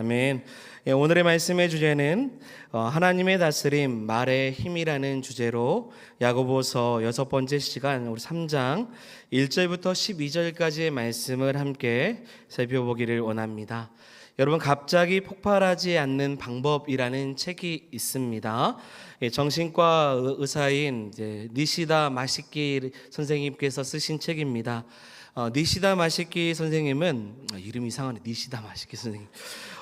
아멘. 오늘의 말씀의 주제는 하나님의 다스림, 말의 힘이라는 주제로 야고보서 6번째 시간 우리 3장 1절부터 12절까지의 말씀을 함께 살펴보기를 원합니다. 여러분, 갑자기 폭발하지 않는 방법이라는 책이 있습니다. 정신과 의사인 니시다 마시키 선생님께서 쓰신 책입니다. 니시다 마시키 선생님은 이름이 이상하네. 니시다 마시키 선생님.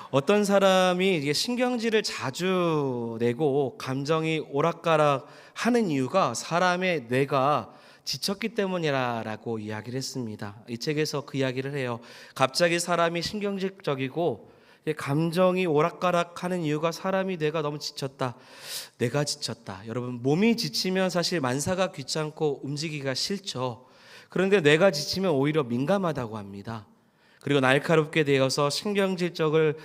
어떤 사람이 신경질을 자주 내고 감정이 오락가락 하는 이유가 사람의 뇌가 지쳤기 때문이라고 이야기를 했습니다. 이 책에서 그 이야기를 해요. 갑자기 사람이 신경질적이고 감정이 오락가락하는 이유가 사람이 뇌가 너무 지쳤다. 뇌가 지쳤다. 여러분, 몸이 지치면 사실 만사가 귀찮고 움직이기가 싫죠. 그런데 뇌가 지치면 오히려 민감하다고 합니다. 그리고 날카롭게 되어서 신경질을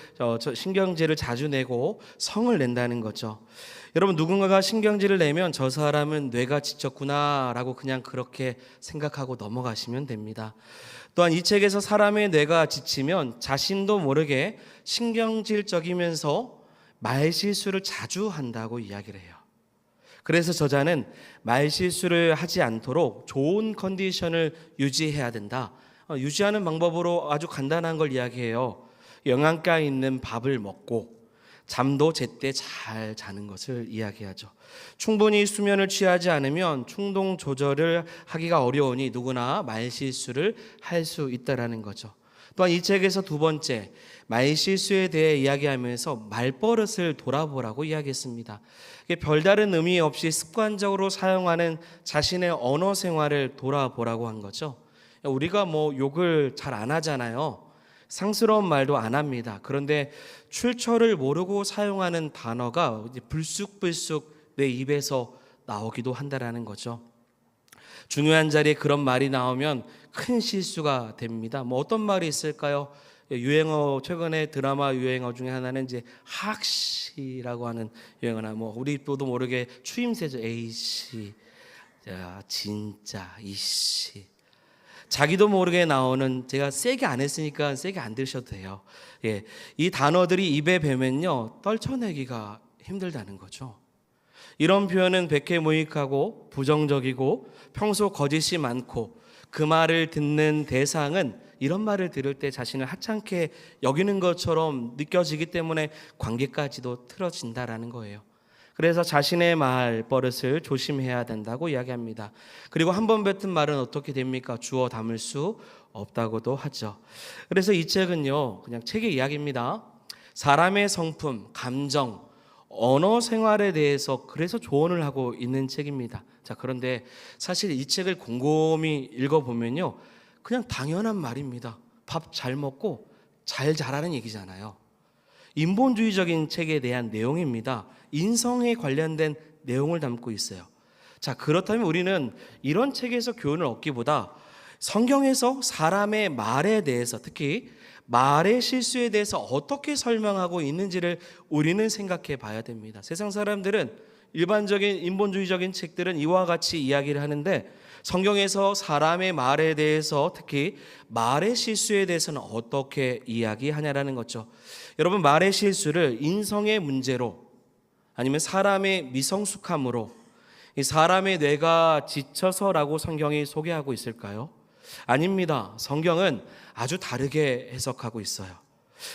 자주 내고 성을 낸다는 거죠. 여러분, 누군가가 신경질을 내면 저 사람은 뇌가 지쳤구나라고 그냥 그렇게 생각하고 넘어가시면 됩니다. 또한 이 책에서 사람의 뇌가 지치면 자신도 모르게 신경질적이면서 말실수를 자주 한다고 이야기를 해요. 그래서 저자는 말실수를 하지 않도록 좋은 컨디션을 유지해야 된다. 유지하는 방법으로 아주 간단한 걸 이야기해요. 영양가 있는 밥을 먹고 잠도 제때 잘 자는 것을 이야기하죠. 충분히 수면을 취하지 않으면 충동 조절을 하기가 어려우니 누구나 말실수를 할 수 있다라는 거죠. 또한 이 책에서 두 번째, 말실수에 대해 이야기하면서 말버릇을 돌아보라고 이야기했습니다. 별다른 의미 없이 습관적으로 사용하는 자신의 언어 생활을 돌아보라고 한 거죠. 우리가 욕을 잘 안 하잖아요. 상스러운 말도 안 합니다. 그런데 출처를 모르고 사용하는 단어가 불쑥불쑥 내 입에서 나오기도 한다라는 거죠. 중요한 자리에 그런 말이 나오면 큰 실수가 됩니다. 어떤 말이 있을까요? 최근에 드라마 유행어 중에 하나는 학시라고 하는 유행어나 우리도 모르게 추임새죠. 에이씨, 진짜, 이씨. 자기도 모르게 나오는, 제가 세게 안 했으니까 세게 안 들으셔도 돼요. 이 단어들이 입에 배면요 떨쳐내기가 힘들다는 거죠. 이런 표현은 백해무익하고 부정적이고 평소 거짓이 많고 그 말을 듣는 대상은 이런 말을 들을 때 자신을 하찮게 여기는 것처럼 느껴지기 때문에 관계까지도 틀어진다라는 거예요. 그래서 자신의 말버릇을 조심해야 된다고 이야기합니다. 그리고 한 번 뱉은 말은 어떻게 됩니까? 주워 담을 수 없다고도 하죠. 그래서 이 책은요, 그냥 책의 이야기입니다. 사람의 성품, 감정, 언어 생활에 대해서 그래서 조언을 하고 있는 책입니다. 그런데 사실 이 책을 곰곰이 읽어보면요, 그냥 당연한 말입니다. 밥 잘 먹고 잘 자라는 얘기잖아요. 인본주의적인 책에 대한 내용입니다. 인성에 관련된 내용을 담고 있어요. 그렇다면 우리는 이런 책에서 교훈을 얻기보다 성경에서 사람의 말에 대해서, 특히 말의 실수에 대해서 어떻게 설명하고 있는지를 우리는 생각해 봐야 됩니다. 세상 사람들은, 일반적인 인본주의적인 책들은 이와 같이 이야기를 하는데 성경에서 사람의 말에 대해서, 특히 말의 실수에 대해서는 어떻게 이야기하냐라는 거죠. 여러분, 말의 실수를 인성의 문제로, 아니면 사람의 미성숙함으로, 사람의 뇌가 지쳐서라고 성경이 소개하고 있을까요? 아닙니다. 성경은 아주 다르게 해석하고 있어요.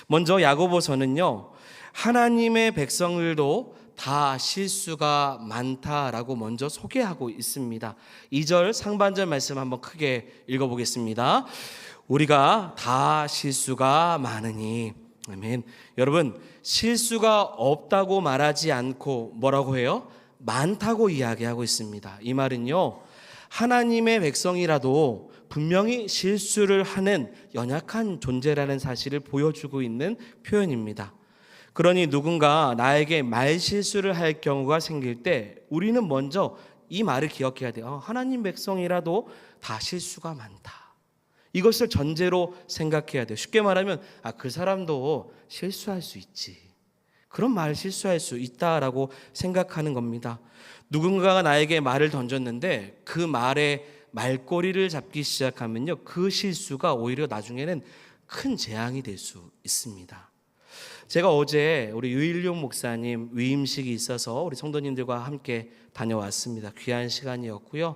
먼저 야고보서는요, 하나님의 백성들도 다 실수가 많다라고 먼저 소개하고 있습니다. 2절 상반절 말씀 한번 크게 읽어보겠습니다. 우리가 다 실수가 많으니. 아멘. 여러분, 실수가 없다고 말하지 않고 뭐라고 해요? 많다고 이야기하고 있습니다. 이 말은요, 하나님의 백성이라도 분명히 실수를 하는 연약한 존재라는 사실을 보여주고 있는 표현입니다. 그러니 누군가 나에게 말실수를 할 경우가 생길 때 우리는 먼저 이 말을 기억해야 돼요. 하나님 백성이라도 다 실수가 많다. 이것을 전제로 생각해야 돼요. 쉽게 말하면 그 사람도 실수할 수 있지. 그런 말 실수할 수 있다라고 생각하는 겁니다. 누군가가 나에게 말을 던졌는데 그 말에 말꼬리를 잡기 시작하면요, 그 실수가 오히려 나중에는 큰 재앙이 될 수 있습니다. 제가 어제 우리 유일용 목사님 위임식이 있어서 우리 성도님들과 함께 다녀왔습니다. 귀한 시간이었고요.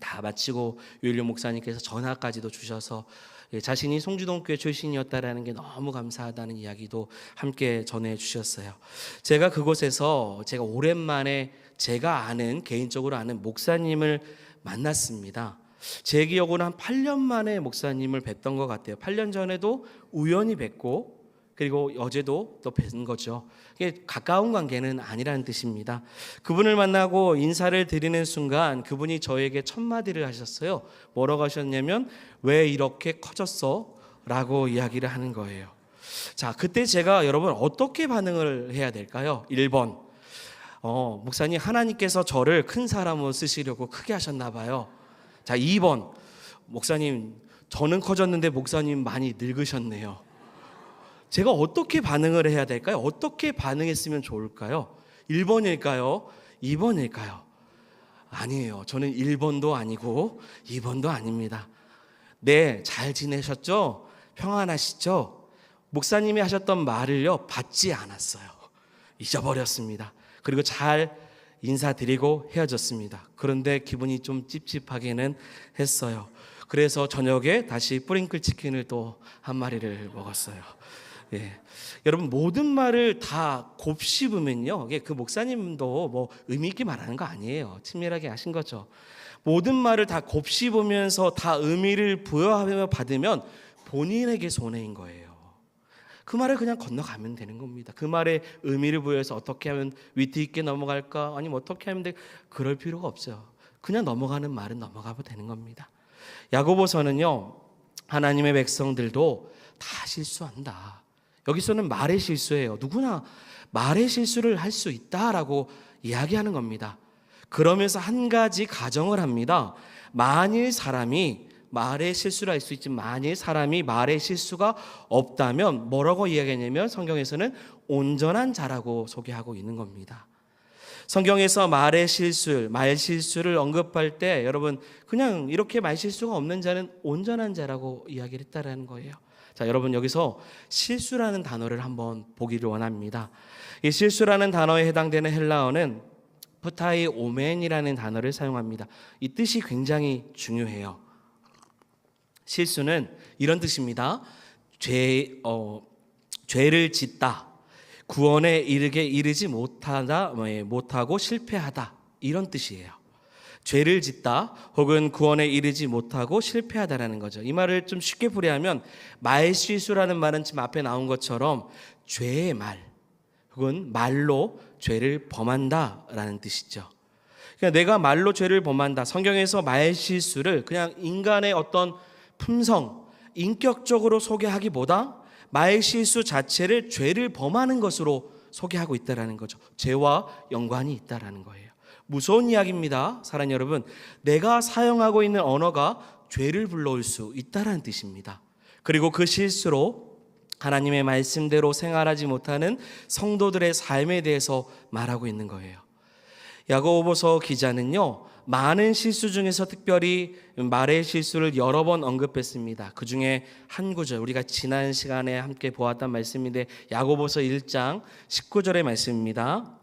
다 마치고 유일용 목사님께서 전화까지도 주셔서 자신이 송주동교회 출신이었다라는 게 너무 감사하다는 이야기도 함께 전해 주셨어요. 제가 그곳에서 제가 오랜만에 제가 개인적으로 아는 목사님을 만났습니다. 제 기억으로 한 8년 만에 목사님을 뵀던 것 같아요. 8년 전에도 우연히 뵀고 그리고 어제도 또 뵌 거죠. 이게 가까운 관계는 아니라는 뜻입니다. 그분을 만나고 인사를 드리는 순간 그분이 저에게 첫 마디를 하셨어요. 뭐라고 하셨냐면 왜 이렇게 커졌어? 라고 이야기를 하는 거예요. 자, 그때 제가 여러분 어떻게 반응을 해야 될까요? 1번 목사님 하나님께서 저를 큰 사람으로 쓰시려고 크게 하셨나 봐요. 자, 2번 목사님 저는 커졌는데 목사님 많이 늙으셨네요. 제가 어떻게 반응을 해야 될까요? 어떻게 반응했으면 좋을까요? 1번일까요? 2번일까요? 아니에요. 저는 1번도 아니고 2번도 아닙니다. 네, 잘 지내셨죠? 평안하시죠? 목사님이 하셨던 말을요 받지 않았어요. 잊어버렸습니다. 그리고 잘 인사드리고 헤어졌습니다. 그런데 기분이 좀 찝찝하기는 했어요. 그래서 저녁에 다시 뿌링클 치킨을 또 한 마리를 먹었어요. 예. 여러분 모든 말을 다 곱씹으면요 그 목사님도 뭐 의미 있게 말하는 거 아니에요. 친밀하게 하신 거죠. 모든 말을 다 곱씹으면서 다 의미를 부여하며 받으면 본인에게 손해인 거예요. 그 말을 그냥 건너가면 되는 겁니다. 그 말에 의미를 부여해서 어떻게 하면 위트 있게 넘어갈까 아니면 어떻게 하면 돼 그럴 필요가 없어요. 그냥 넘어가는 말은 넘어가면 되는 겁니다. 야고보서는요 하나님의 백성들도 다 실수한다. 여기서는 말의 실수예요. 누구나 말의 실수를 할 수 있다라고 이야기하는 겁니다. 그러면서 한 가지 가정을 합니다. 만일 사람이 말의 실수를 할 수 있지만 만일 사람이 말의 실수가 없다면 뭐라고 이야기하냐면 성경에서는 온전한 자라고 소개하고 있는 겁니다. 성경에서 말의 실수, 말 실수를 언급할 때 여러분 그냥 이렇게 말 실수가 없는 자는 온전한 자라고 이야기를 했다라는 거예요. 자, 여러분 여기서 실수라는 단어를 한번 보기를 원합니다. 이 실수라는 단어에 해당되는 헬라어는 푸타이 오멘이라는 단어를 사용합니다. 이 뜻이 굉장히 중요해요. 실수는 이런 뜻입니다. 죄를 짓다, 구원에 이르지 못하고 실패하다 이런 뜻이에요. 죄를 짓다 혹은 구원에 이르지 못하고 실패하다라는 거죠. 이 말을 좀 쉽게 풀이하면 말실수라는 말은 지금 앞에 나온 것처럼 죄의 말 혹은 말로 죄를 범한다라는 뜻이죠. 그러니까 내가 말로 죄를 범한다. 성경에서 말실수를 그냥 인간의 어떤 품성, 인격적으로 소개하기보다 말실수 자체를 죄를 범하는 것으로 소개하고 있다라는 거죠. 죄와 연관이 있다라는 거예요. 무서운 이야기입니다. 사랑하는 여러분, 내가 사용하고 있는 언어가 죄를 불러올 수 있다라는 뜻입니다. 그리고 그 실수로 하나님의 말씀대로 생활하지 못하는 성도들의 삶에 대해서 말하고 있는 거예요. 야고보서 기자는요 많은 실수 중에서 특별히 말의 실수를 여러 번 언급했습니다. 그 중에 한 구절 우리가 지난 시간에 함께 보았던 말씀인데 야고보서 1장 19절의 말씀입니다.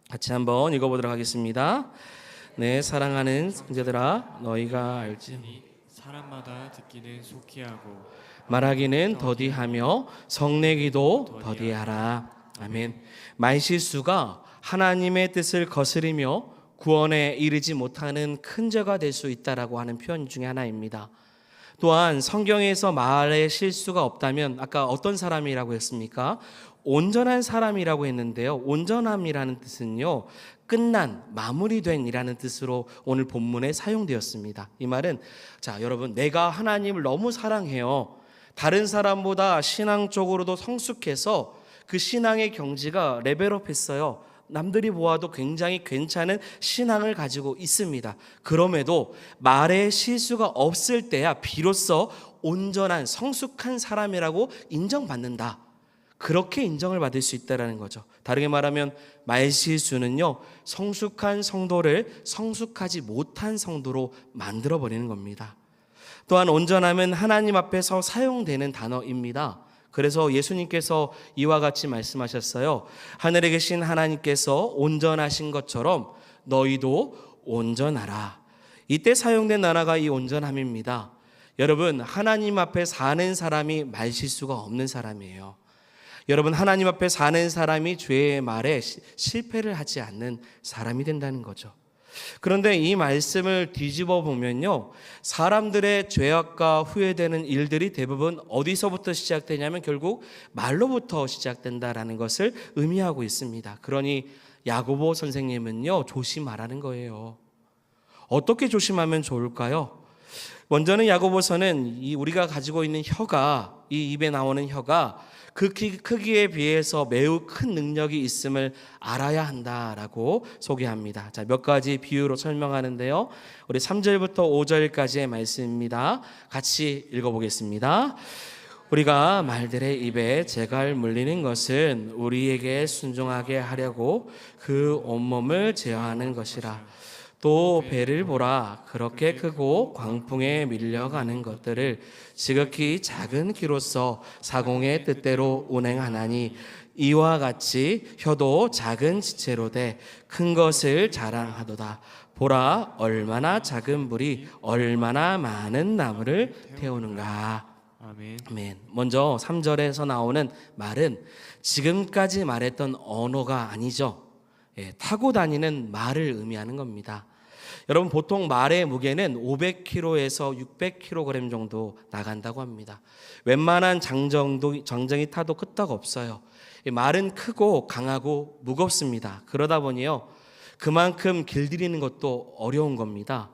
같이 한번 읽어보도록 하겠습니다. 네, 사랑하는 형제들아 너희가 알지 사람마다 듣기는 속히 하고 말하기는 더디하며 성내기도 더디하라. 아멘. 말실수가 하나님의 뜻을 거스리며 구원에 이르지 못하는 큰 죄가 될 수 있다라고 하는 표현 중에 하나입니다. 또한 성경에서 말의 실수가 없다면 아까 어떤 사람이라고 했습니까? 온전한 사람이라고 했는데요. 온전함이라는 뜻은요 끝난, 마무리된 이라는 뜻으로 오늘 본문에 사용되었습니다. 이 말은 자 여러분 내가 하나님을 너무 사랑해요. 다른 사람보다 신앙적으로도 성숙해서 그 신앙의 경지가 레벨업했어요. 남들이 보아도 굉장히 괜찮은 신앙을 가지고 있습니다. 그럼에도 말에 실수가 없을 때야 비로소 온전한 성숙한 사람이라고 인정받는다. 그렇게 인정을 받을 수 있다는 거죠. 다르게 말하면 말실수는요 성숙한 성도를 성숙하지 못한 성도로 만들어버리는 겁니다. 또한 온전함은 하나님 앞에서 사용되는 단어입니다. 그래서 예수님께서 이와 같이 말씀하셨어요. 하늘에 계신 하나님께서 온전하신 것처럼 너희도 온전하라. 이때 사용된 단어가 이 온전함입니다. 여러분, 하나님 앞에 사는 사람이 말실수가 없는 사람이에요. 여러분, 하나님 앞에 사는 사람이 죄의 말에 실패를 하지 않는 사람이 된다는 거죠. 그런데 이 말씀을 뒤집어 보면요, 사람들의 죄악과 후회되는 일들이 대부분 어디서부터 시작되냐면 결국 말로부터 시작된다라는 것을 의미하고 있습니다. 그러니 야고보 선생님은요, 조심하라는 거예요. 어떻게 조심하면 좋을까요? 먼저는 야고보서는 우리가 가지고 있는 혀가, 이 입에 나오는 혀가 그 크기에 비해서 매우 큰 능력이 있음을 알아야 한다라고 소개합니다. 자, 몇 가지 비유로 설명하는데요. 우리 3절부터 5절까지의 말씀입니다. 같이 읽어보겠습니다. 우리가 말들의 입에 재갈 물리는 것은 우리에게 순종하게 하려고 그 온몸을 제어하는 것이라. 또 배를 보라. 그렇게 크고 광풍에 밀려가는 것들을 지극히 작은 키로서 사공의 뜻대로 운행하나니 이와 같이 혀도 작은 지체로 돼 큰 것을 자랑하도다. 보라, 얼마나 작은 불이 얼마나 많은 나무를 태우는가. 아멘. 아멘. 먼저 3절에서 나오는 말은 지금까지 말했던 언어가 아니죠. 타고 다니는 말을 의미하는 겁니다. 여러분, 보통 말의 무게는 500kg에서 600kg 정도 나간다고 합니다. 웬만한 장정이 타도 끄떡 없어요. 말은 크고 강하고 무겁습니다. 그러다 보니요, 그만큼 길들이는 것도 어려운 겁니다.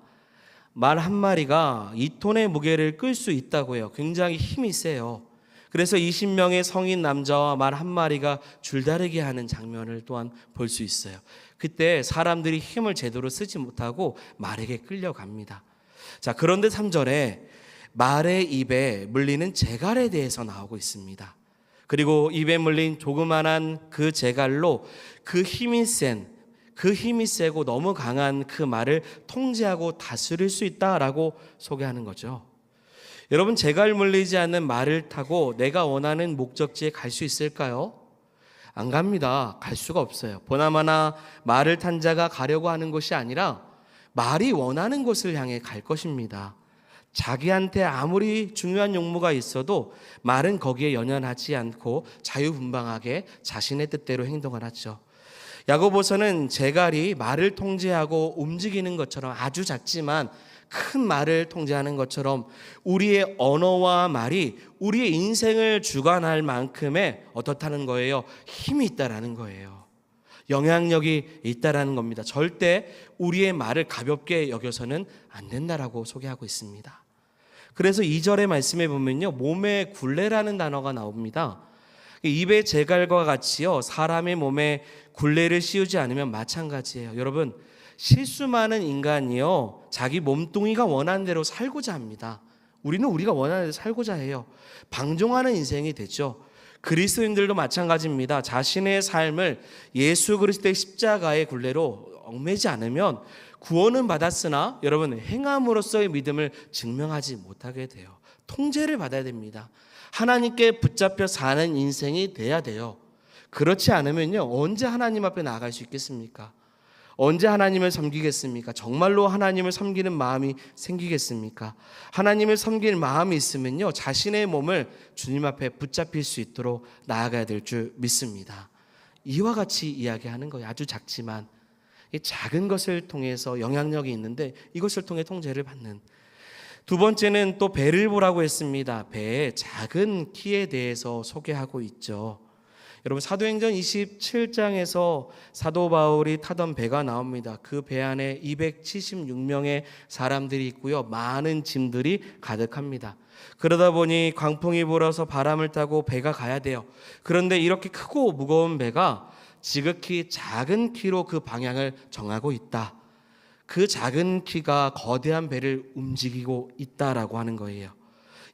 말 한 마리가 2톤의 무게를 끌 수 있다고요. 굉장히 힘이 세요. 그래서 20명의 성인 남자와 말 한 마리가 줄다리기 하는 장면을 또한 볼 수 있어요. 그때 사람들이 힘을 제대로 쓰지 못하고 말에게 끌려갑니다. 자, 그런데 3절에 말의 입에 물리는 재갈에 대해서 나오고 있습니다. 그리고 입에 물린 조그만한 그 재갈로 그 힘이 세고 너무 강한 그 말을 통제하고 다스릴 수 있다라고 소개하는 거죠. 여러분, 재갈 물리지 않는 말을 타고 내가 원하는 목적지에 갈 수 있을까요? 안 갑니다. 갈 수가 없어요. 보나마나 말을 탄 자가 가려고 하는 것이 아니라 말이 원하는 곳을 향해 갈 것입니다. 자기한테 아무리 중요한 용무가 있어도 말은 거기에 연연하지 않고 자유분방하게 자신의 뜻대로 행동을 하죠. 야고보서는 재갈이 말을 통제하고 움직이는 것처럼 아주 작지만 큰 말을 통제하는 것처럼 우리의 언어와 말이 우리의 인생을 주관할 만큼의 어떻다는 거예요? 힘이 있다라는 거예요. 영향력이 있다라는 겁니다. 절대 우리의 말을 가볍게 여겨서는 안 된다라고 소개하고 있습니다. 그래서 2절의 말씀에 보면요, 몸에 굴레라는 단어가 나옵니다. 입의 재갈과 같이요, 사람의 몸에 굴레를 씌우지 않으면 마찬가지예요. 여러분, 실수 많은 인간이요, 자기 몸뚱이가 원하는 대로 살고자 합니다. 우리는 우리가 원하는 대로 살고자 해요. 방종하는 인생이 되죠. 그리스도인들도 마찬가지입니다. 자신의 삶을 예수 그리스도의 십자가의 굴레로 얽매지 않으면 구원은 받았으나 여러분, 행함으로써의 믿음을 증명하지 못하게 돼요. 통제를 받아야 됩니다. 하나님께 붙잡혀 사는 인생이 돼야 돼요. 그렇지 않으면요, 언제 하나님 앞에 나아갈 수 있겠습니까? 언제 하나님을 섬기겠습니까? 정말로 하나님을 섬기는 마음이 생기겠습니까? 하나님을 섬기는 마음이 있으면요, 자신의 몸을 주님 앞에 붙잡힐 수 있도록 나아가야 될 줄 믿습니다. 이와 같이 이야기하는 거예요. 아주 작지만 이 작은 것을 통해서 영향력이 있는데 이것을 통해 통제를 받는. 두 번째는 또 배를 보라고 했습니다. 배의 작은 키에 대해서 소개하고 있죠. 여러분, 사도행전 27장에서 사도 바울이 타던 배가 나옵니다. 그 배 안에 276명의 사람들이 있고요, 많은 짐들이 가득합니다. 그러다 보니 광풍이 불어서 바람을 타고 배가 가야 돼요. 그런데 이렇게 크고 무거운 배가 지극히 작은 키로 그 방향을 정하고 있다. 그 작은 키가 거대한 배를 움직이고 있다라고 하는 거예요.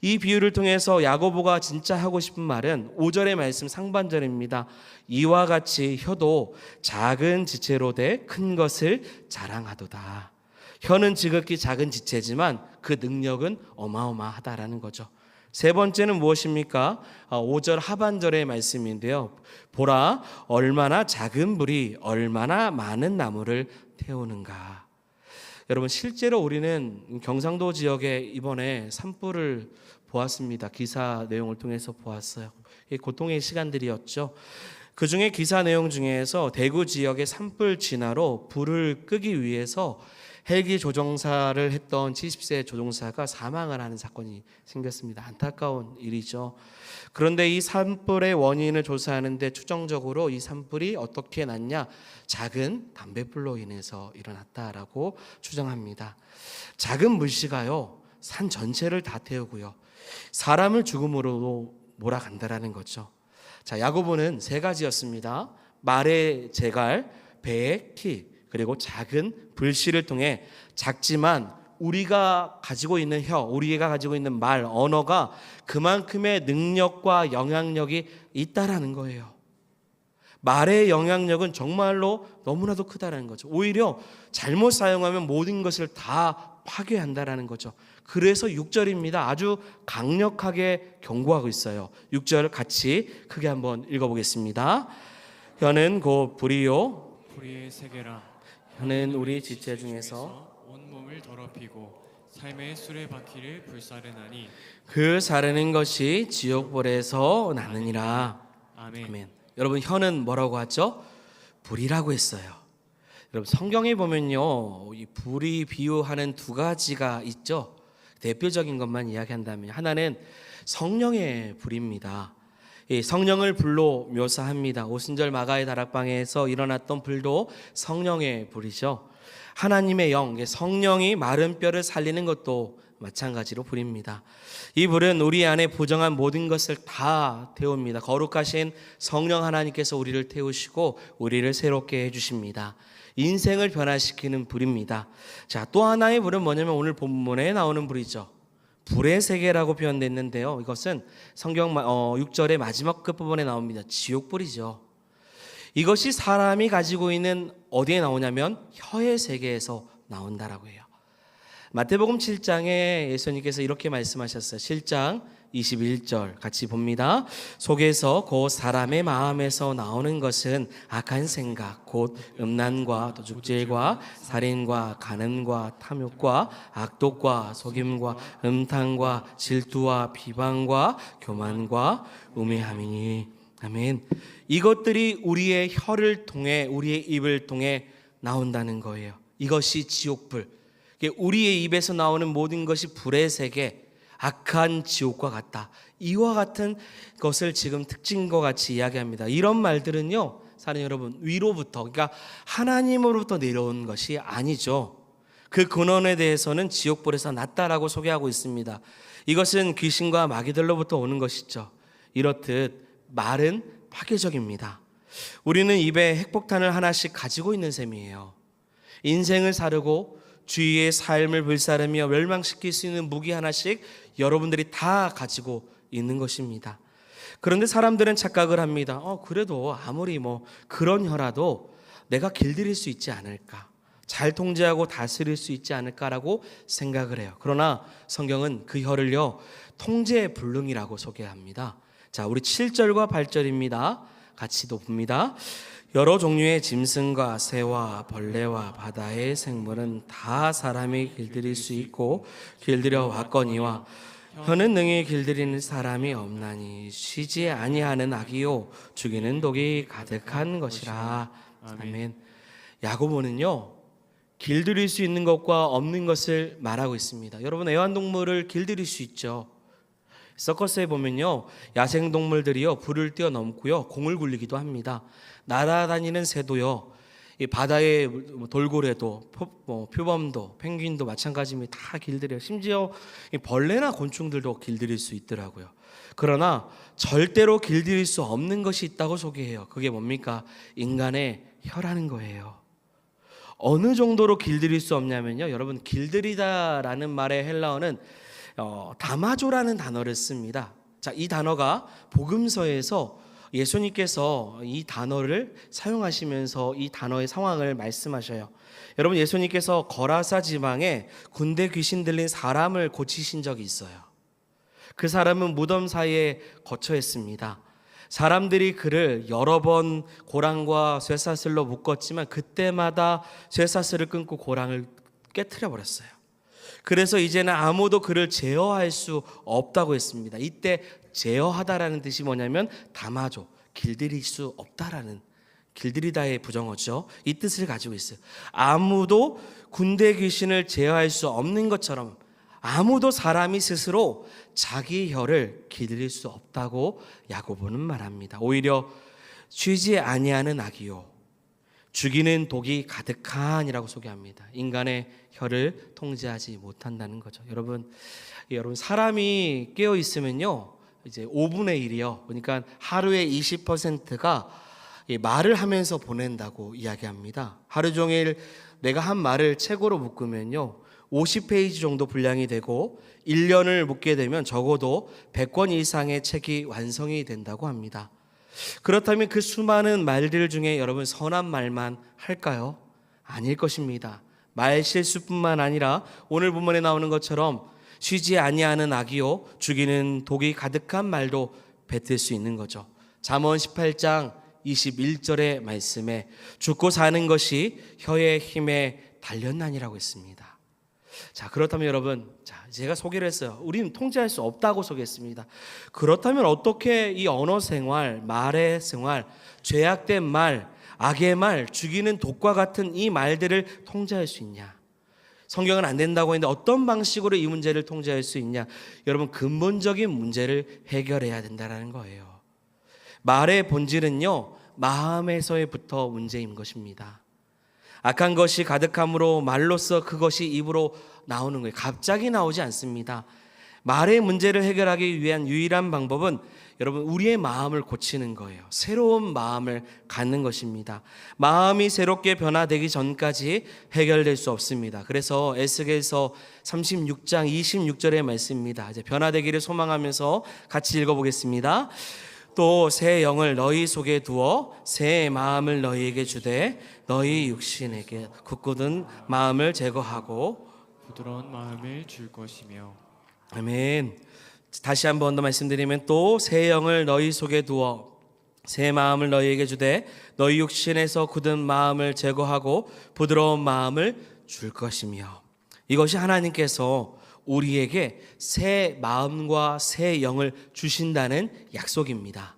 이 비유를 통해서 야고보가 진짜 하고 싶은 말은 5절의 말씀 상반절입니다. 이와 같이 혀도 작은 지체로 돼 큰 것을 자랑하도다. 혀는 지극히 작은 지체지만 그 능력은 어마어마하다라는 거죠. 세 번째는 무엇입니까? 5절 하반절의 말씀인데요. 보라, 얼마나 작은 불이 얼마나 많은 나무를 태우는가. 여러분, 실제로 우리는 경상도 지역에 이번에 산불을 보았습니다. 기사 내용을 통해서 보았어요. 고통의 시간들이었죠. 그 중에 기사 내용 중에서 대구 지역의 산불 진화로 불을 끄기 위해서 헬기 조종사를 했던 70세 조종사가 사망을 하는 사건이 생겼습니다. 안타까운 일이죠. 그런데 이 산불의 원인을 조사하는데 추정적으로 이 산불이 어떻게 났냐? 작은 담뱃불로 인해서 일어났다라고 추정합니다. 작은 물씨가요, 산 전체를 다 태우고요, 사람을 죽음으로 몰아간다라는 거죠. 자, 야고보는 세 가지였습니다. 말의 재갈, 배의 키, 그리고 작은 불씨를 통해 작지만 우리가 가지고 있는 우리가 가지고 있는 말, 언어가 그만큼의 능력과 영향력이 있다라는 거예요. 말의 영향력은 정말로 너무나도 크다라는 거죠. 오히려 잘못 사용하면 모든 것을 다 파괴한다라는 거죠. 그래서 6절입니다. 아주 강력하게 경고하고 있어요. 6절 같이 크게 한번 읽어보겠습니다. 혀는 곧 불이요, 불의의 세계라. 혀는 우리 지체 중에서 온 몸을 더럽히고 삶의 수레바퀴를 불사르나니 그 사르는 것이 지옥불에서 나느니라. 아멘. 아멘. 여러분, 혀는 뭐라고 하죠? 불이라고 했어요. 여러분, 성경에 보면요, 이 불이 비유하는 두 가지가 있죠. 대표적인 것만 이야기한다면 하나는 성령의 불입니다. 성령을 불로 묘사합니다. 오순절 마가의 다락방에서 일어났던 불도 성령의 불이죠. 하나님의 영, 성령이 마른 뼈를 살리는 것도 마찬가지로 불입니다. 이 불은 우리 안에 부정한 모든 것을 다 태웁니다. 거룩하신 성령 하나님께서 우리를 태우시고 우리를 새롭게 해주십니다. 인생을 변화시키는 불입니다. 자, 또 하나의 불은 뭐냐면 오늘 본문에 나오는 불이죠. 불의 세계라고 표현됐는데요. 이것은 성경 6절의 마지막 끝부분에 나옵니다. 지옥불이죠. 이것이 사람이 가지고 있는 어디에 나오냐면 혀의 세계에서 나온다라고 해요. 마태복음 7장에 예수님께서 이렇게 말씀하셨어요. 7장 21절 같이 봅니다. 속에서 곧 사람의 마음에서 나오는 것은 악한 생각, 곧 음란과 도둑질과 살인과 간음과 탐욕과 악독과 속임과 음탕과 질투와 비방과 교만과 우매함이니. 아멘. 이것들이 우리의 혀를 통해, 우리의 입을 통해 나온다는 거예요. 이것이 지옥불. 우리의 입에서 나오는 모든 것이 불의 세계, 악한 지옥과 같다. 이와 같은 것을 지금 특징과 같이 이야기합니다. 이런 말들은요, 사랑 여러분, 위로부터, 그러니까 하나님으로부터 내려온 것이 아니죠. 그 근원에 대해서는 지옥불에서 났다라고 소개하고 있습니다. 이것은 귀신과 마귀들로부터 오는 것이죠. 이렇듯 말은 파괴적입니다. 우리는 입에 핵폭탄을 하나씩 가지고 있는 셈이에요. 인생을 사르고 주위의 삶을 불사르며 멸망시킬 수 있는 무기 하나씩 여러분들이 다 가지고 있는 것입니다. 그런데 사람들은 착각을 합니다. 그래도 아무리 그런 혀라도 내가 길들일 수 있지 않을까, 잘 통제하고 다스릴 수 있지 않을까라고 생각을 해요. 그러나 성경은 그 혀를요, 통제의 불능이라고 소개합니다. 자, 우리 7절과 8절입니다. 같이 봅니다. 여러 종류의 짐승과 새와 벌레와 바다의 생물은 다 사람이 길들일 수 있고 길들여 왔거니와 혀는 능히 길들이는 사람이 없나니 쉬지 아니하는 악이요 죽이는 독이 가득한 것이라. 아멘. 야고보는요, 길들일 수 있는 것과 없는 것을 말하고 있습니다. 여러분, 애완동물을 길들일 수 있죠. 서커스에 보면요, 야생동물들이요 불을 뛰어넘고요 공을 굴리기도 합니다. 날아다니는 새도요, 이 바다의 돌고래도, 표범도, 펭귄도 마찬가지입니다. 다 길들여요. 심지어 벌레나 곤충들도 길들일 수 있더라고요. 그러나 절대로 길들일 수 없는 것이 있다고 소개해요. 그게 뭡니까? 인간의 혀라는 거예요. 어느 정도로 길들일 수 없냐면요, 여러분, 길들이다라는 말의 헬라어는 다마조라는 단어를 씁니다. 자, 이 단어가 복음서에서 예수님께서 이 단어를 사용하시면서 이 단어의 상황을 말씀하셔요. 여러분, 예수님께서 거라사 지방에 군대 귀신 들린 사람을 고치신 적이 있어요. 그 사람은 무덤 사이에 거처했습니다. 사람들이 그를 여러 번 고랑과 쇠사슬로 묶었지만 그때마다 쇠사슬을 끊고 고랑을 깨트려 버렸어요. 그래서 이제는 아무도 그를 제어할 수 없다고 했습니다. 이때 제어하다라는 뜻이 뭐냐면 담아줘, 길들일 수 없다라는, 길들이다의 부정어죠. 이 뜻을 가지고 있어요. 아무도 군대 귀신을 제어할 수 없는 것처럼 아무도 사람이 스스로 자기 혀를 길들일 수 없다고 야고보는 말합니다. 오히려 쉬지 아니하는 악이요 죽이는 독이 가득한이라고 소개합니다. 인간의 혀를 통제하지 못한다는 거죠. 여러분 사람이 깨어 있으면요, 이제 5분의 1이요. 그러니까 하루의 20%가 말을 하면서 보낸다고 이야기합니다. 하루 종일 내가 한 말을 책으로 묶으면요, 50페이지 정도 분량이 되고 1년을 묶게 되면 적어도 100권 이상의 책이 완성이 된다고 합니다. 그렇다면 그 수많은 말들 중에 여러분 선한 말만 할까요? 아닐 것입니다. 말 실수뿐만 아니라 오늘 본문에 나오는 것처럼 쉬지 아니하는 악이요 죽이는 독이 가득한 말도 뱉을 수 있는 거죠. 잠언 18장 21절의 말씀에 죽고 사는 것이 혀의 힘에 달렸나니라고 했습니다. 자, 그렇다면 여러분, 제가 소개를 했어요. 우리는 통제할 수 없다고 소개했습니다. 그렇다면 어떻게 이 언어 생활, 말의 생활, 죄악된 말, 악의 말, 죽이는 독과 같은 이 말들을 통제할 수 있냐? 성경은 안 된다고 했는데 어떤 방식으로 이 문제를 통제할 수 있냐? 여러분, 근본적인 문제를 해결해야 된다는 거예요. 말의 본질은요, 마음에서부터 문제인 것입니다. 악한 것이 가득함으로 말로써 그것이 입으로 나오는 거예요. 갑자기 나오지 않습니다. 말의 문제를 해결하기 위한 유일한 방법은 여러분 우리의 마음을 고치는 거예요. 새로운 마음을 갖는 것입니다. 마음이 새롭게 변화되기 전까지 해결될 수 없습니다. 그래서 에스겔서 36장 26절의 말씀입니다. 이제 변화되기를 소망하면서 같이 읽어보겠습니다. 또 새 영을 너희 속에 두어 새 마음을 너희에게 주되 너희 육신에게 굳고든 마음을 제거하고 부드러운 마음을 줄 것이며. 아멘. 다시 한 번 더 말씀드리면 또 새 영을 너희 속에 두어 새 마음을 너희에게 주되 너희 육신에서 굳은 마음을 제거하고 부드러운 마음을 줄 것이며. 이것이 하나님께서 우리에게 새 마음과 새 영을 주신다는 약속입니다.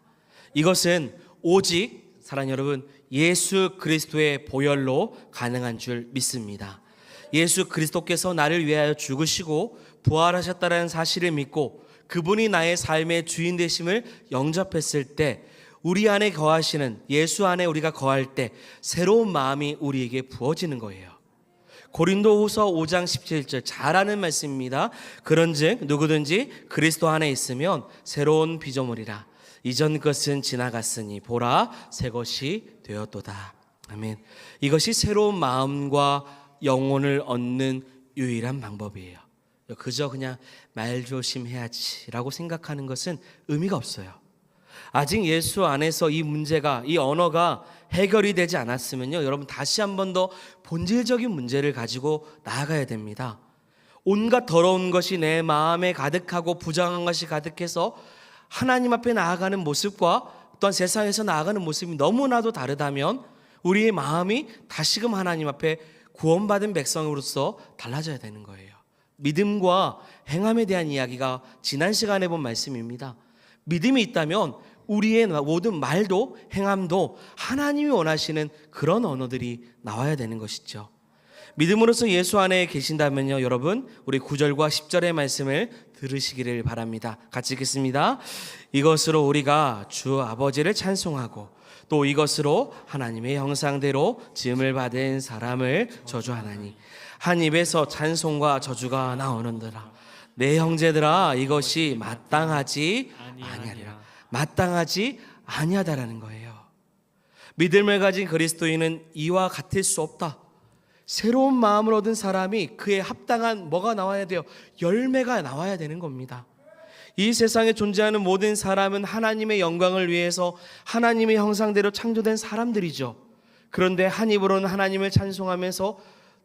이것은 오직 사랑하는 여러분 예수 그리스도의 보혈로 가능한 줄 믿습니다. 예수 그리스도께서 나를 위하여 죽으시고 부활하셨다는 사실을 믿고 그분이 나의 삶의 주인 되심을 영접했을 때 우리 안에 거하시는 예수 안에 우리가 거할 때 새로운 마음이 우리에게 부어지는 거예요. 고린도후서 5장 17절 잘 아는 말씀입니다. 그런즉 누구든지 그리스도 안에 있으면 새로운 피조물이라. 이전 것은 지나갔으니 보라 새 것이 되었도다. 아멘. 이것이 새로운 마음과 영혼을 얻는 유일한 방법이에요. 그저 그냥 말 조심해야지라고 생각하는 것은 의미가 없어요. 아직 예수 안에서 이 문제가, 이 언어가 해결이 되지 않았으면요, 여러분 다시 한 번 더 본질적인 문제를 가지고 나아가야 됩니다. 온갖 더러운 것이 내 마음에 가득하고 부정한 것이 가득해서 하나님 앞에 나아가는 모습과 또한 세상에서 나아가는 모습이 너무나도 다르다면 우리의 마음이 다시금 하나님 앞에 구원받은 백성으로서 달라져야 되는 거예요. 믿음과 행함에 대한 이야기가 지난 시간에 본 말씀입니다. 믿음이 있다면 우리의 모든 말도 행함도 하나님이 원하시는 그런 언어들이 나와야 되는 것이죠. 믿음으로써 예수 안에 계신다면요, 여러분 우리 9절과 10절의 말씀을 들으시기를 바랍니다. 같이 읽겠습니다. 이것으로 우리가 주 아버지를 찬송하고 또 이것으로 하나님의 형상대로 지음을 받은 사람을 저주하나니 한 입에서 찬송과 저주가 나오는더라. 내 형제들아 이것이 마땅하지 아니하리라. 마땅하지 아니하다라는 거예요. 믿음을 가진 그리스도인은 이와 같을 수 없다. 새로운 마음을 얻은 사람이 그에 합당한 뭐가 나와야 돼요? 열매가 나와야 되는 겁니다. 이 세상에 존재하는 모든 사람은 하나님의 영광을 위해서 하나님의 형상대로 창조된 사람들이죠. 그런데 한 입으로는 하나님을 찬송하면서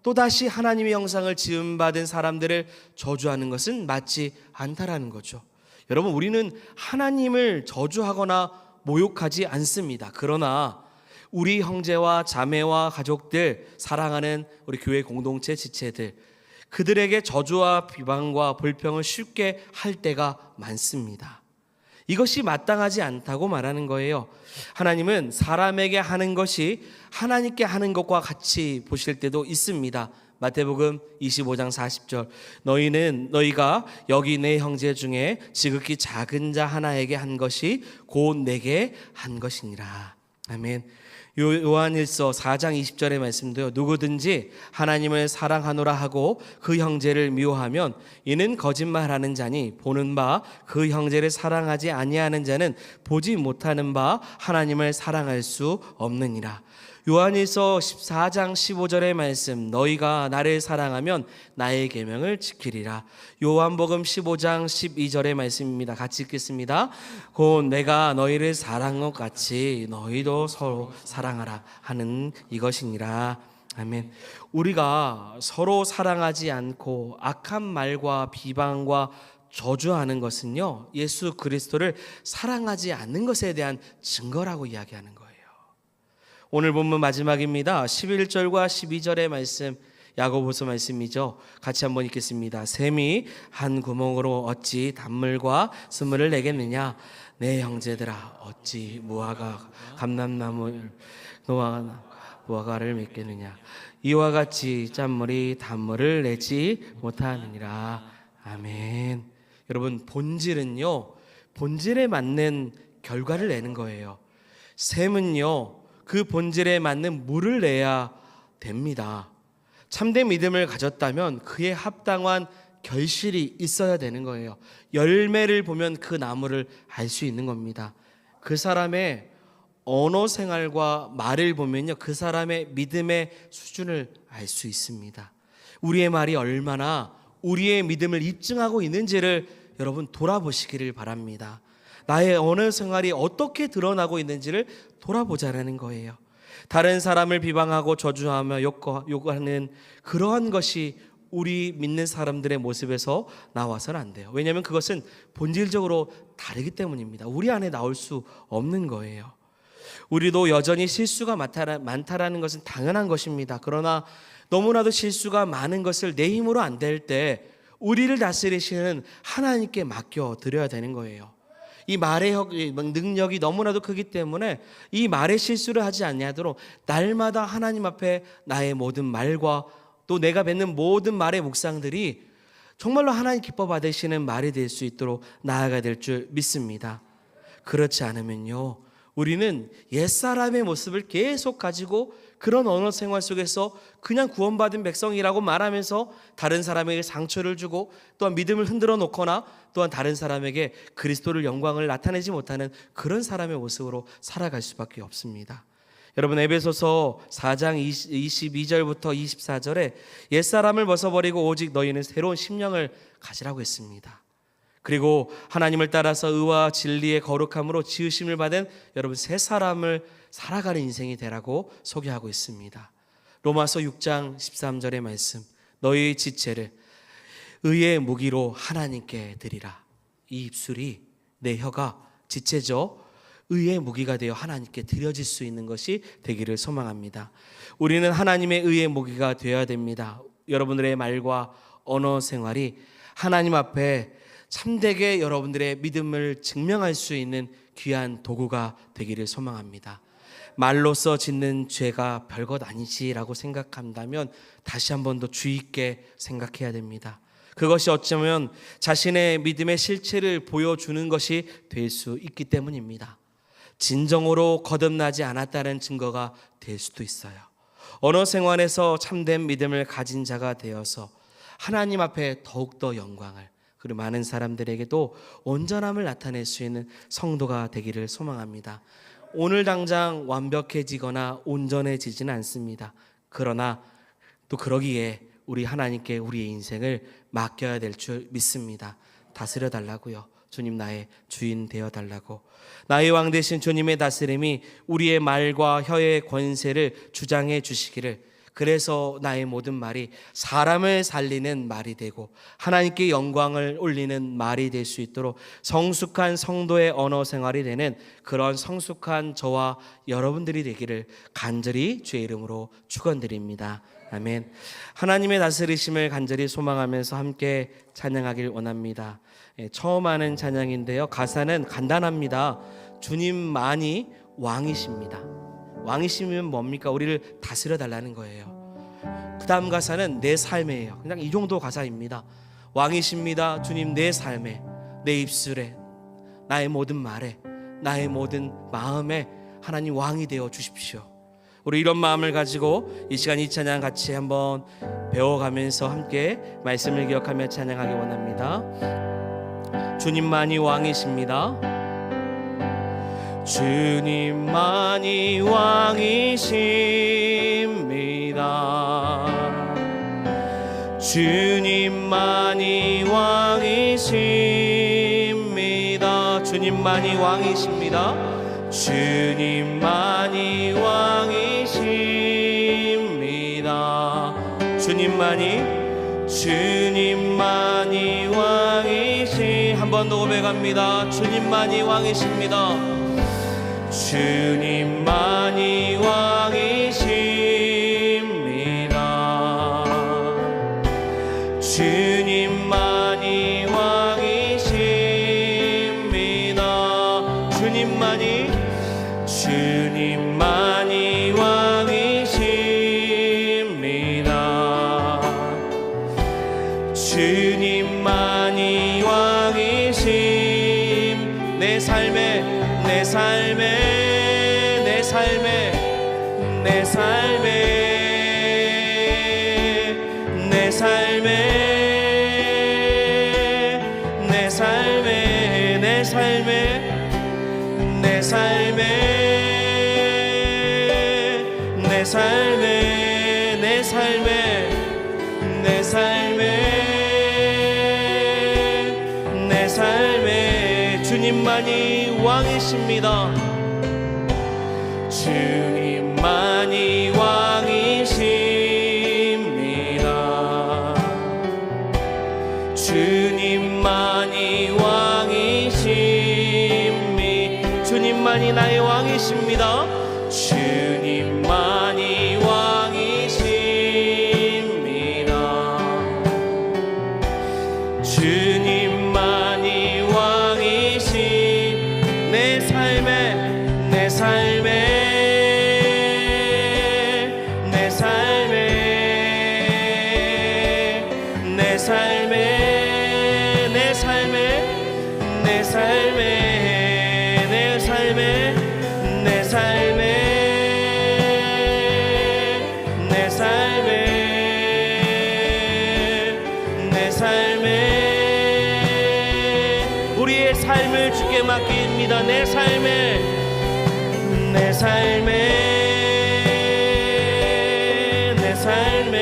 또다시 하나님의 형상을 지음받은 사람들을 저주하는 것은 맞지 않다라는 거죠. 여러분, 우리는 하나님을 저주하거나 모욕하지 않습니다. 그러나 우리 형제와 자매와 가족들, 사랑하는 우리 교회 공동체 지체들, 그들에게 저주와 비방과 불평을 쉽게 할 때가 많습니다. 이것이 마땅하지 않다고 말하는 거예요. 하나님은 사람에게 하는 것이 하나님께 하는 것과 같이 보실 때도 있습니다. 마태복음 25장 40절, 너희가 여기 내 형제 중에 지극히 작은 자 하나에게 한 것이 곧 내게 한 것이니라. 아멘. 요한일서 4장 20절의 말씀도요, 누구든지 하나님을 사랑하노라 하고 그 형제를 미워하면 이는 거짓말하는 자니, 보는 바 그 형제를 사랑하지 아니하는 자는 보지 못하는 바 하나님을 사랑할 수 없느니라. 요한일서 14장 15절의 말씀, 너희가 나를 사랑하면 나의 계명을 지키리라. 요한복음 15장 12절의 말씀입니다. 같이 읽겠습니다. 곧 내가 너희를 사랑한 것 같이 너희도 서로 사랑하라 하는 이것이니라. 아멘. 우리가 서로 사랑하지 않고 악한 말과 비방과 저주하는 것은요, 예수 그리스도를 사랑하지 않는 것에 대한 증거라고 이야기하는 거예요. 오늘 본문 마지막입니다. 11절과 12절의 말씀, 야고보서 말씀이죠. 같이 한번 읽겠습니다. 샘이 한 구멍으로 어찌 단물과 스물을 내겠느냐? 내 형제들아, 어찌 무화과 감람나무를 무화과를 맺겠느냐? 이와 같이 짠물이 단물을 내지 못하느니라. 아멘. 여러분, 본질은요, 본질에 맞는 결과를 내는 거예요. 샘은요, 그 본질에 맞는 물을 내야 됩니다. 참된 믿음을 가졌다면 그에 합당한 결실이 있어야 되는 거예요. 열매를 보면 그 나무를 알 수 있는 겁니다. 그 사람의 언어 생활과 말을 보면요, 그 사람의 믿음의 수준을 알 수 있습니다. 우리의 말이 얼마나 우리의 믿음을 입증하고 있는지를 여러분 돌아보시기를 바랍니다. 나의 언어 생활이 어떻게 드러나고 있는지를 돌아보자라는 거예요. 다른 사람을 비방하고 저주하며 욕하는 그러한 것이 우리 믿는 사람들의 모습에서 나와서는 안 돼요. 왜냐하면 그것은 본질적으로 다르기 때문입니다. 우리 안에 나올 수 없는 거예요. 우리도 여전히 실수가 많다라는 것은 당연한 것입니다. 그러나 너무나도 실수가 많은 것을 내 힘으로 안 될 때 우리를 다스리시는 하나님께 맡겨드려야 되는 거예요. 이 말의 능력이 너무나도 크기 때문에 이 말의 실수를 하지 않도록 날마다 하나님 앞에 나의 모든 말과 또 내가 맺는 모든 말의 묵상들이 정말로 하나님 기뻐 받으시는 말이 될 수 있도록 나아가야 될 줄 믿습니다. 그렇지 않으면요, 우리는 옛사람의 모습을 계속 가지고 그런 언어 생활 속에서 그냥 구원받은 백성이라고 말하면서 다른 사람에게 상처를 주고 또한 믿음을 흔들어 놓거나 또한 다른 사람에게 그리스도를 영광을 나타내지 못하는 그런 사람의 모습으로 살아갈 수밖에 없습니다. 여러분, 에베소서 4장 22절부터 24절에 옛사람을 벗어버리고 오직 너희는 새로운 심령을 가지라고 했습니다. 그리고 하나님을 따라서 의와 진리의 거룩함으로 지으심을 받은 여러분 새 사람을 살아가는 인생이 되라고 소개하고 있습니다. 로마서 6장 13절의 말씀, 너희 지체를 의의 무기로 하나님께 드리라. 이 입술이, 내 혀가 지체죠, 의의 무기가 되어 하나님께 드려질 수 있는 것이 되기를 소망합니다. 우리는 하나님의 의의 무기가 되어야 됩니다. 여러분들의 말과 언어 생활이 하나님 앞에 참되게 여러분들의 믿음을 증명할 수 있는 귀한 도구가 되기를 소망합니다. 말로써 짓는 죄가 별것 아니지라고 생각한다면 다시 한 번 더 주의 있게 생각해야 됩니다. 그것이 어쩌면 자신의 믿음의 실체를 보여주는 것이 될 수 있기 때문입니다. 진정으로 거듭나지 않았다는 증거가 될 수도 있어요. 언어 생활에서 참된 믿음을 가진 자가 되어서 하나님 앞에 더욱더 영광을, 그리고 많은 사람들에게도 온전함을 나타낼 수 있는 성도가 되기를 소망합니다. 오늘 당장 완벽해지거나 온전해지지는 않습니다. 그러나 또 그러기에 우리 하나님께 우리의 인생을 맡겨야 될 줄 믿습니다. 다스려 달라고요. 주님, 나의 주인 되어 달라고. 나의 왕 되신 주님의 다스림이 우리의 말과 혀의 권세를 주장해 주시기를, 그래서 나의 모든 말이 사람을 살리는 말이 되고 하나님께 영광을 올리는 말이 될 수 있도록 성숙한 성도의 언어 생활이 되는 그런 성숙한 저와 여러분들이 되기를 간절히 주의 이름으로 축원드립니다. 아멘. 하나님의 다스리심을 간절히 소망하면서 함께 찬양하길 원합니다. 처음 하는 찬양인데요, 가사는 간단합니다. 주님만이 왕이십니다. 왕이시면 뭡니까? 우리를 다스려 달라는 거예요. 그 다음 가사는 내 삶이에요. 그냥 이 정도 가사입니다. 왕이십니다. 주님, 내 삶에, 내 입술에, 나의 모든 말에, 나의 모든 마음에 하나님 왕이 되어 주십시오. 우리 이런 마음을 가지고 이 시간 이 찬양 같이 한번 배워가면서 함께 말씀을 기억하며 찬양하기 원합니다. 주님만이 왕이십니다. 주님만이 왕이십니다. 주님만이 왕이십니다. 주님만이 왕이십니다. 주님만이 왕이십니다. 주님만이 왕이시. 한 번 더 고백합니다. 주님만이 왕이십니다. 주님만이 왕이십니다. 주님만이 왕이십니다. 주님만이 왕이십니다. 주님만이 왕이심. 내 삶에 내 삶에 내 삶에 내 삶에 내 삶에 내 삶에 내 삶에 내 삶에 내 삶에 내 삶에 내 삶에 내 삶에 주님만이 왕이십니다. 주님만이 왕이십니다. 주님만이 왕이십니다. 주님만이 나의 왕이십니다. 주님만이 왕이십니다. 주님만이 왕이시. 내 삶에 내 삶에 내 삶에 내 삶에 내 삶에 내 삶에 내 삶에 내 삶에 내 삶에 내 삶에 우리의 삶을 주께 맡깁니다. 내 삶에 내 삶에 내 삶에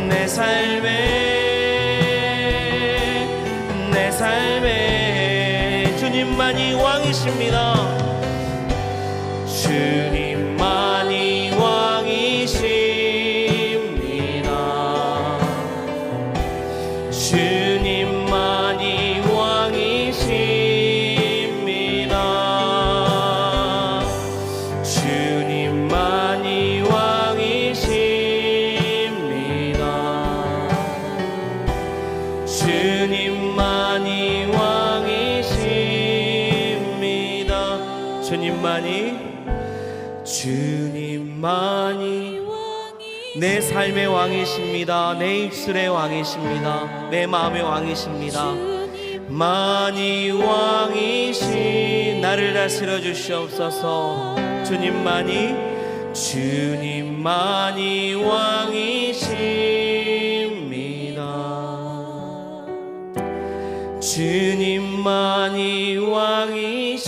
내 삶에 내 삶에 주님만이 왕이십니다. 주님만이 왕이십니다. 주님만이 왕이십니다. 주님만이 왕이십니다. 주님만이 왕이십니다. 주님만이 내 삶의 왕이십니다. 내 입술의 왕이십니다. 내 마음의 왕이십니다. 만이 왕이시. 나를 다스려 주시옵소서. 주님만이 왕이십니다. 주님만이 왕이십니다.